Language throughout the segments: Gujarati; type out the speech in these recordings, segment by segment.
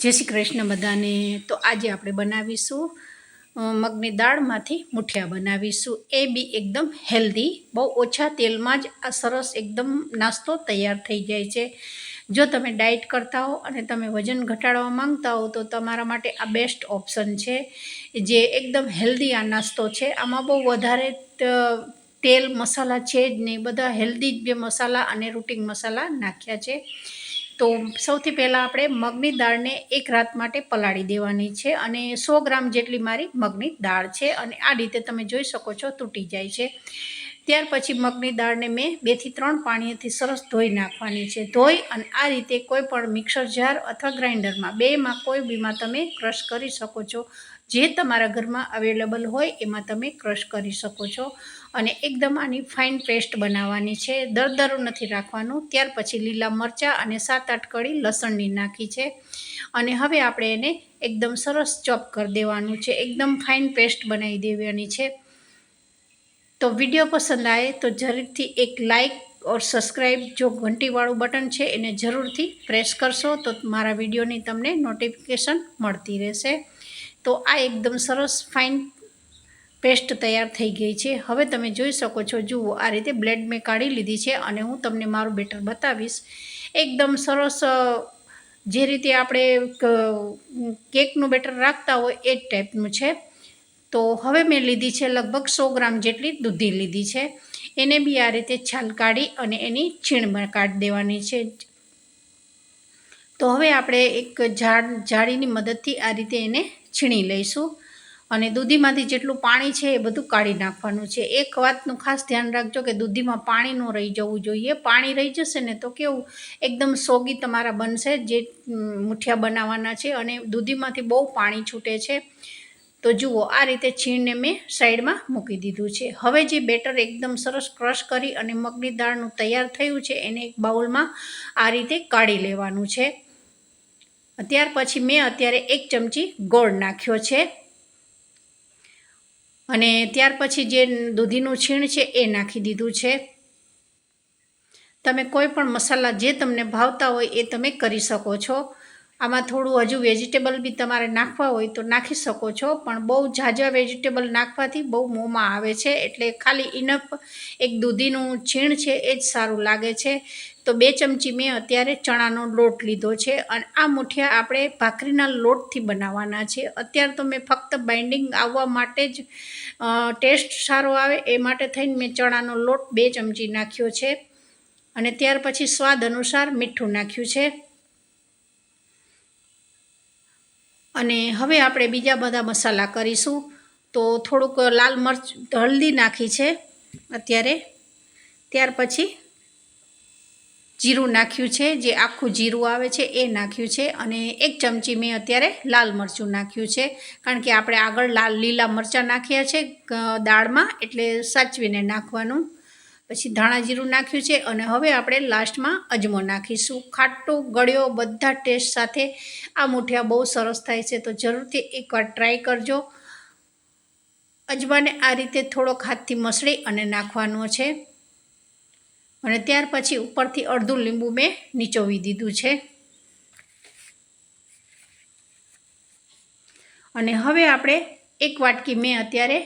જય શ્રી કૃષ્ણ બધાને। તો આજે આપણે બનાવીશું મગની દાળમાંથી મુઠિયા બનાવીશું। એ બી એકદમ હેલ્ધી, બહુ ઓછા તેલમાં જ આ સરસ એકદમ નાસ્તો તૈયાર થઈ જાય છે। જો તમે ડાયટ કરતા હો અને તમે વજન ઘટાડવા માંગતા હો તો તમારા માટે આ બેસ્ટ ઓપ્શન છે, જે એકદમ હેલ્ધી આ નાસ્તો છે। આમાં બહુ વધારે તેલ મસાલા છે જ નહીં, બધા હેલ્ધી જે મસાલા અને રૂટિન મસાલા નાખ્યા છે। તો સૌથી પહેલાં આપણે મગની દાળને એક રાત માટે પલાળી દેવાની છે અને 100 ગ્રામ જેટલી મારી મગની દાળ છે અને આ રીતે તમે જોઈ શકો છો તૂટી જાય છે। ત્યાર પછી મગની દાળને મેં 2 થી 3 પાણીથી સરસ ધોઈ નાખવાની છે। ધોઈ અને આ રીતે કોઈ પણ મિક્સર જાર અથવા ગ્રાઇન્ડરમાં, બેમાં કોઈ બીમાં તમે ક્રશ કરી શકો છો। જે તમારા ઘરમાં અવેલેબલ હોય એમાં તમે ક્રશ કરી શકો છો અને એકદમ આની ફાઇન પેસ્ટ બનાવવાની છે, દરદરું નથી રાખવાનું। ત્યાર પછી લીલા મરચાં અને 7-8 કળી લસણની નાખી છે અને હવે આપણે એને એકદમ સરસ ચોપ કરી દેવાનું છે, એકદમ ફાઇન પેસ્ટ બનાવી દેવાની છે। તો વિડીયો પસંદ આવે તો જરૂરથી એક લાઇક ઓર સબસ્ક્રાઈબ, જો ઘંટીવાળું બટન છે એને જરૂરથી પ્રેસ કરશો તો મારા વિડીયોની તમને નોટિફિકેશન મળતી રહેશે। તો આ એકદમ સરસ ફાઇન પેસ્ટ તૈયાર થઈ ગઈ છે। હવે તમે જોઈ શકો છો, જુઓ આ રીતે બ્લેડ મેં કાઢી લીધી છે અને હું તમને મારું બેટર બતાવીશ। એકદમ સરસ, જે રીતે આપણે કેકનું બેટર રાખતા હોય એ જ ટાઈપનું છે। તો હવે મેં લીધી છે લગભગ 100 ગ્રામ જેટલી દૂધી લીધી છે, એને બી આ રીતે છાલ કાઢી અને એની છીણમાં કાઢી દેવાની છે। તો હવે આપણે એક જાળીની મદદથી આ રીતે એને છીણી લઈશું અને દૂધીમાંથી જેટલું પાણી છે એ બધું કાઢી નાખવાનું છે। એક વાતનું ખાસ ધ્યાન રાખજો કે દૂધીમાં પાણી ન રહી જવું જોઈએ, પાણી રહી જશે ને તો કેવું એકદમ સોગી તમારા બનશે જે મુઠિયા બનાવવાના છે અને દૂધીમાંથી બહુ પાણી છૂટે છે। તો જુઓ આ રીતે છીણને મેં સાઈડમાં મૂકી દીધું છે। હવે જે બેટર એકદમ સરસ ક્રશ કરી અને મગની દાળનું તૈયાર થયું છે એને એક બાઉલમાં આ રીતે કાઢી લેવાનું છે। ત્યાર પછી મેં અત્યારે 1 ચમચી ગોળ નાખ્યો છે અને ત્યાર પછી જે દૂધીનું છીણ છે એ નાખી દીધું છે। તમે કોઈ પણ મસાલા જે તમને ભાવતા હોય એ તમે કરી શકો છો। આમાં થોડું હજુ વેજીટેબલ બી તમારે નાખવા હોય તો નાખી શકો છો, પણ બહુ ઝાઝા વેજીટેબલ નાખવાથી બહુ મોંમાં આવે છે, એટલે ખાલી ઇનફ એક દૂધીનું છીણ છે એ જ સારું લાગે છે। તો 2 ચમચી મેં અત્યારે ચણાનો લોટ લીધો છે અને આ મુઠિયા આપણે ભાખરીના લોટથી બનાવવાના છે। અત્યારે તો મેં ફક્ત બાઇન્ડિંગ આવવા માટે જ, ટેસ્ટ સારો આવે એ માટે થઈને મેં ચણાનો લોટ 2 ચમચી નાખ્યો છે અને ત્યાર પછી સ્વાદ અનુસાર મીઠું નાખ્યું છે। અને હવે આપણે બીજા બધા મસાલા કરીશું। તો થોડુંક લાલ મરચ, હળદી નાખી છે અત્યારે, ત્યાર પછી જીરું નાખ્યું છે, જે આખું જીરું આવે છે એ નાખ્યું છે અને 1 ચમચી મેં અત્યારે લાલ મરચું નાખ્યું છે, કારણ કે આપણે આગળ લીલા મરચાં નાખ્યા છે દાળમાં, એટલે સાચવીને નાખવાનું। પછી ધાણા જીરું નાખ્યું છે અને હવે આપણે લાસ્ટમાં અજમો નાખીશું। ખાટું ગળ્યો બધા ટેસ્ટ સાથે આ મુઠિયા બહુ સરસ થાય છે, તો જરૂરથી એકવાર ટ્રાય કરજો। અજમાને આ રીતે થોડોક હાથથી મસળી અને નાખવાનો છે અને ત્યાર પછી ઉપરથી અડધું લીંબુ મેં નીચોવી દીધું છે। અને હવે આપણે 1 વાટકી મેં અત્યારે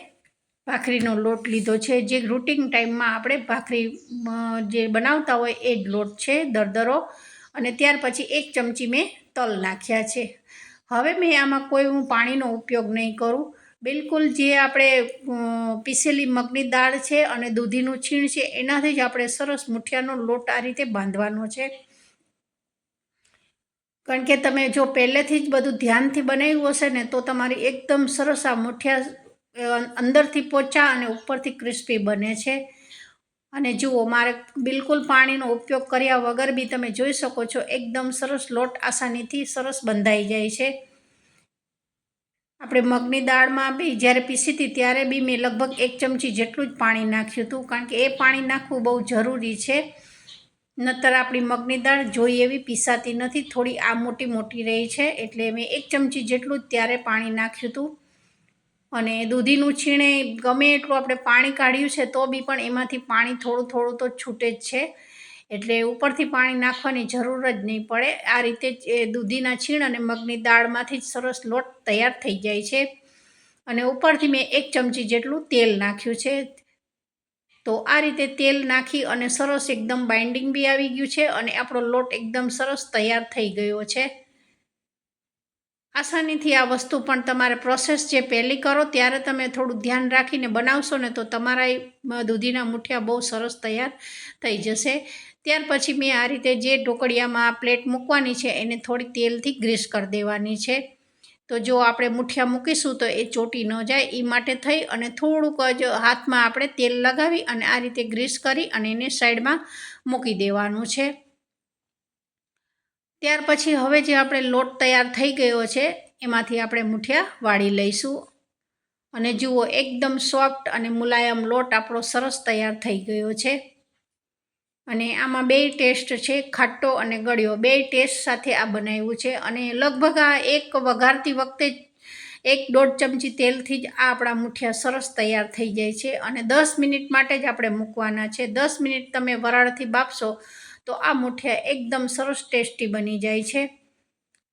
ભાખરીનો લોટ લીધો છે, જે રૂટિન ટાઈમમાં આપણે ભાખરી જે બનાવતા હોય એ જ લોટ છે, દરદરો। અને ત્યાર પછી 1 ચમચી મેં તલ નાખ્યા છે। હવે મેં આમાં કોઈ હું પાણીનો ઉપયોગ નહીં કરું, બિલકુલ જે આપણે પીસેલી મગની દાળ છે અને દૂધીનું છીણ છે એનાથી જ આપણે સરસ મુઠિયાનો લોટ આ રીતે બાંધવાનો છે। કારણ કે તમે જો પહેલેથી જ બધું ધ્યાનથી બનાવ્યું હશે ને તો તમારી એકદમ સરસ આ મુઠિયા અંદરથી પોચા અને ઉપરથી ક્રિસ્પી બને છે। અને જુઓ મારે બિલકુલ પાણીનો ઉપયોગ કર્યા વગર બી તમે જોઈ શકો છો એકદમ સરસ લોટ આસાનીથી સરસ બંધાઈ જાય છે। આપણે મગની દાળમાં બી જ્યારે પીસી હતી ત્યારે બી મેં લગભગ 1 ચમચી જેટલું જ પાણી નાખ્યું હતું, કારણ કે એ પાણી નાખવું બહુ જરૂરી છે, નહીંતર આપણી મગની દાળ જોઈએ એવી પીસાતી નથી, થોડી આ મોટી મોટી રહી છે, એટલે મેં 1 ચમચી જેટલું જ ત્યારે પાણી નાખ્યું હતું। અને દૂધીનું છીણે ગમે એટલું આપણે પાણી કાઢ્યું છે તો બી પણ એમાંથી પાણી થોડું થોડું તો છૂટે જ છે, એટલે ઉપરથી પાણી નાખવાની જરૂર જ નહીં પડે. આ રીતે જ એ દૂધીના છીણ અને મગની દાળમાંથી જ સરસ લોટ તૈયાર થઈ જાય છે. અને ઉપરથી મેં 1 ચમચી જેટલું તેલ નાખ્યું છે. તો આ રીતે તેલ નાખી અને સરસ એકદમ બાઇન્ડિંગ બી આવી ગયું છે અને આપણો લોટ એકદમ સરસ તૈયાર થઈ ગયો છે. આસાનીથી આ વસ્તુ પણ તમારે પ્રોસેસ જે પહેલી કરો ત્યારે તમે થોડું ધ્યાન રાખીને બનાવશો ને તો તમારા દૂધીના મુઠિયા બહુ સરસ તૈયાર થઈ જશે. ત્યાર પછી મેં આ રીતે જે ઢોકળિયામાં પ્લેટ મૂકવાની છે એને થોડી તેલથી ગ્રીસ કરી દેવાની છે. તો જો આપણે મુઠિયા મૂકીશું તો એ ચોટી ન જાય એ માટે થઈ અને થોડુંક જ હાથમાં આપણે તેલ લગાવી અને આ રીતે ગ્રીસ કરી અને એને સાઈડમાં મૂકી દેવાનું છે. ત્યાર પછી હવે જે આપણે લોટ તૈયાર થઈ ગયો છે એમાંથી આપણે મુઠિયા વાળી લઈશું. અને જુઓ એકદમ સોફ્ટ અને મુલાયમ લોટ આપણો સરસ તૈયાર થઈ ગયો છે. અને આમાં 2 ટેસ્ટ છે, ખાટો અને ગળ્યો, 2 ટેસ્ટ સાથે આ બનાવ્યું છે. અને લગભગ આ એક વઘારતી વખતે 1-1.5 ચમચી તેલથી જ આ આપણા મુઠિયા સરસ તૈયાર થઈ જાય છે. અને 10 મિનિટ માટે જ આપણે મૂકવાના છે. 10 મિનિટ તમે વરાળથી બાફશો તો આ મુઠિયા એકદમ સરસ ટેસ્ટી બની જાય છે.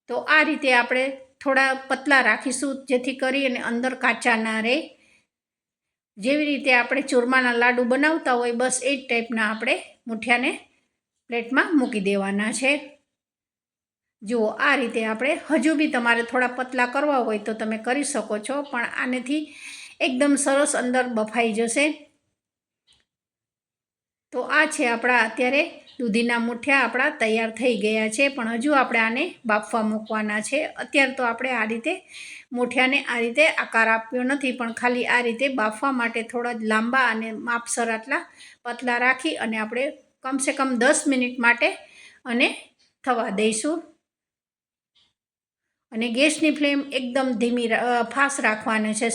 તો આ રીતે આપણે થોડા પતલા રાખીશું જેથી કરી અને અંદર કાચા ના રહે. જેવી રીતે આપણે ચૂરમાના લાડુ બનાવતા હોય બસ એ જ ટાઈપના આપણે મુઠિયાને પ્લેટમાં મૂકી દેવાના છે. જુઓ આ રીતે આપણે હજુ બી તમારે થોડા પતલા કરવા હોય તો તમે કરી શકો છો, પણ આનેથી એકદમ સરસ અંદર બફાઈ જશે. તો આ છે આપણા અત્યારે દૂધીના મુઠિયા આપણા તૈયાર થઈ ગયા છે, પણ હજુ આપણે આને બાફવા મૂકવાના છે. અત્યારે તો આપણે આ રીતે મુઠિયાને આ રીતે આકાર આપ્યો નથી, પણ ખાલી આ રીતે બાફવા માટે થોડા જ લાંબા અને માપસર આટલા પતલા રાખી અને આપણે કમસે કમ 10 મિનિટ માટે અને થવા દઈશું. અને ગેસની ફ્લેમ એકદમ ફાસ્ટ રાખવાની છે.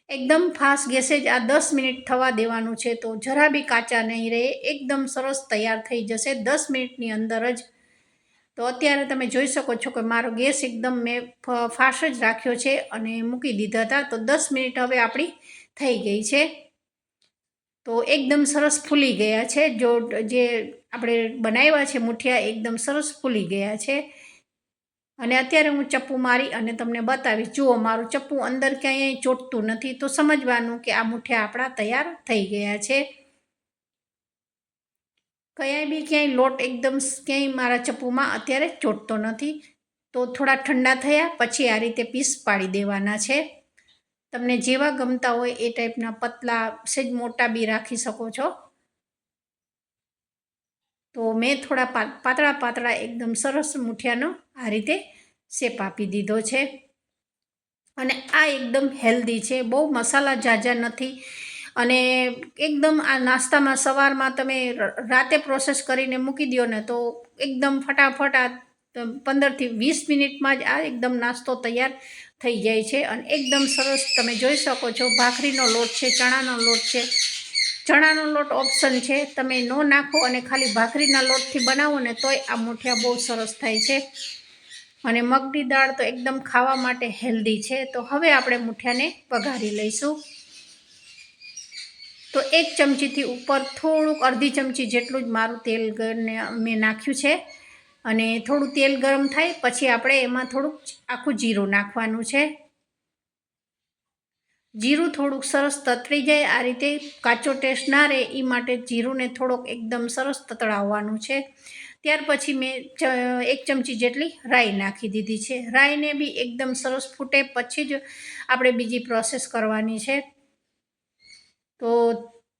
એકદમ ફાસ્ટ ગેસે જ આ 10 મિનિટ થવા દેવાનું છે. તો જરા બી કાચા નહીં રહે, એકદમ સરસ તૈયાર થઈ જશે 10 મિનિટની અંદર જ. તો અત્યારે તમે જોઈ શકો છો કે મારો ગેસ એકદમ મેં ફાસ્ટ જ રાખ્યો છે અને મૂકી દીધા હતા. તો 10 મિનિટ હવે આપણી થઈ ગઈ છે. તો એકદમ સરસ ફૂલી ગયા છે. જે આપણે બનાવ્યા છે મુઠિયા એકદમ સરસ ફૂલી ગયા છે. અને અત્યારે હું ચપ્પુ મારી અને તમને બતાવીશ. જુઓ મારું ચપ્પુ અંદર ક્યાંય ચોંટતું નથી, તો સમજવાનું કે આ મુઠિયા આપણા તૈયાર થઈ ગયા છે. ક્યાંય લોટ એકદમ ક્યાંય મારા ચપ્પુમાં અત્યારે ચોંટતો નથી. તો થોડા ઠંડા થયા પછી આ રીતે પીસ પાડી દેવાના છે. તમને જેવા ગમતા હોય એ ટાઈપના પતલા સેજ મોટા બી રાખી શકો છો. તો મેં થોડા પાતળા એકદમ સરસ મુઠિયાનો આ રીતે શેપ આપી દીધો છે. અને આ એકદમ હેલ્ધી છે, બહુ મસાલા ઝાઝા નથી. અને એકદમ આ નાસ્તામાં સવારમાં તમે રાતે પ્રોસેસ કરીને મૂકી દો ને તો એકદમ ફટાફટ આ 15થી 20 મિનિટમાં જ આ એકદમ નાસ્તો તૈયાર થઈ જાય છે. અને એકદમ સરસ તમે જોઈ શકો છો ભાખરીનો લોટ છે, ચણાનો લોટ છે. ચણાનો લોટ ઓપ્શન છે, તમે ન નાખો અને ખાલી ભાખરીના લોટથી બનાવો ને તોય આ મુઠિયા બહુ સરસ થાય છે. અને મગની દાળ તો એકદમ ખાવા માટે હેલ્ધી છે. તો હવે આપણે મુઠિયાને વઘારી લઈશું. તો 1 ચમચીથી ઉપર થોડુંક અડધી ચમચી જેટલું જ મારું તેલ મેં નાખ્યું છે. અને થોડું તેલ ગરમ થાય પછી આપણે એમાં થોડુંક આખું જીરું નાખવાનું છે. જીરું થોડુંક સરસ તતરી જાય, આ રીતે કાચો ટેસ્ટ ના રહે એ માટે જીરુંને થોડોક એકદમ સરસ તતડાવવાનું છે. ત્યાર પછી મેં 1 ચમચી જેટલી રાઈ નાખી દીધી છે. રાઈને બી એકદમ સરસ ફૂટે પછી જ આપણે બીજી પ્રોસેસ કરવાની છે. તો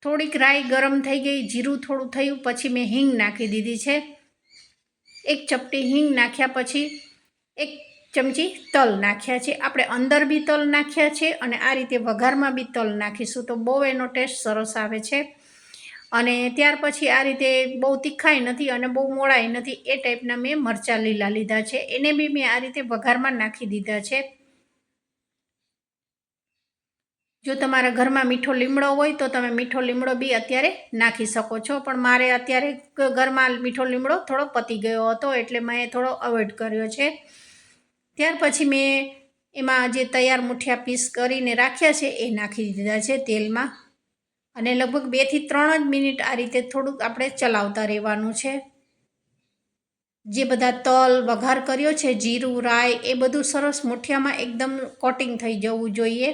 થોડીક રાઈ ગરમ થઈ ગઈ, જીરું થોડું થયું પછી મેં હિંગ નાખી દીધી છે. 1 ચપટી હિંગ નાખ્યા પછી 1 ચમચી તલ નાખ્યા છે. આપણે અંદર બી તલ નાખ્યા છે અને આ રીતે વઘારમાં બી તલ નાખીશું તો બહુ એનો ટેસ્ટ સરસ આવે છે. અને ત્યાર પછી આ રીતે બહુ તીખાઈ નથી અને બહુ મોળાઈ નથી એ ટાઈપના મેં મરચાં લીલા લીધા છે. એને બી મેં આ રીતે વઘારમાં નાખી દીધા છે. જો તમારા ઘરમાં મીઠો લીમડો હોય તો તમે મીઠો લીમડો બી અત્યારે નાખી શકો છો, પણ મારે અત્યારે ઘરમાં મીઠો લીમડો થોડો પતી ગયો હતો એટલે મેં થોડો અવોઇડ કર્યો છે. ત્યાર પછી મેં એમાં જે તૈયાર મુઠિયા પીસ કરીને રાખ્યા છે એ નાખી દીધા છે તેલમાં. અને લગભગ 2 થી 3 જ મિનિટ આ રીતે થોડુંક આપણે ચલાવતા રહેવાનું છે. જે બધા તલ વઘાર કર્યો છે, જીરું રાઈ એ બધું સરસ મુઠિયામાં એકદમ કોટિંગ થઈ જવું જોઈએ.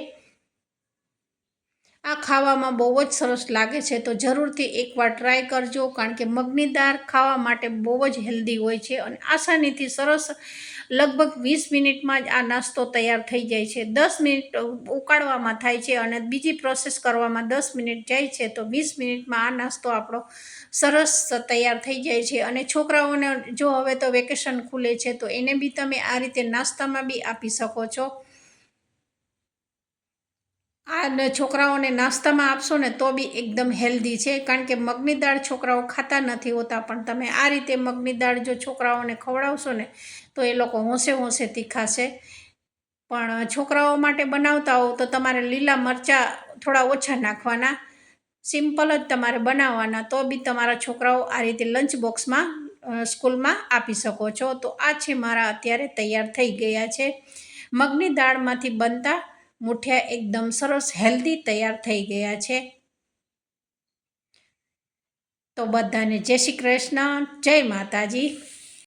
આ ખાવામાં બહુ જ સરસ લાગે છે, તો જરૂરથી એકવાર ટ્રાય કરજો, કારણ કે મગની દાળ ખાવા માટે બહુ જ હેલ્ધી હોય છે અને આસાનીથી સરસ લગભગ 20 મિનિટમાં જ આ નાસ્તો તૈયાર થઈ જાય છે. 10 મિનિટ ઉકાળવામાં થાય છે અને બીજી પ્રોસેસ કરવામાં 10 મિનિટ જાય છે, તો 20 મિનિટમાં આ નાસ્તો આપણો સરસ તૈયાર થઈ જાય છે. અને છોકરાઓને જો હવે તો વેકેશન ખુલે છે, તો એને બી તમે આ રીતે નાસ્તામાં બી આપી શકો છો. આ છોકરાઓને નાસ્તામાં આપશો ને તો બી એકદમ હેલ્ધી છે, કારણ કે મગની દાળ છોકરાઓ ખાતા નથી હોતા, પણ તમે આ રીતે મગની દાળ જો છોકરાઓને ખવડાવશો ને તો એ લોકો હોંશે હોંશેથી ખાશે. પણ છોકરાઓ માટે બનાવતા હો તો તમારે લીલા મરચાં થોડા ઓછા નાખવાના, સિમ્પલ જ તમારે બનાવવાના, તો બી તમારા છોકરાઓ આ રીતે લંચ બોક્સમાં સ્કૂલમાં આપી શકો છો. તો આ છે મારા અત્યારે તૈયાર થઈ ગયા છે મગની દાળમાંથી બનતા મુઠિયા, એકદમ સરસ હેલ્ધી તૈયાર થઈ ગયા છે. તો બધાને જય શ્રી કૃષ્ણ, જય માતાજી.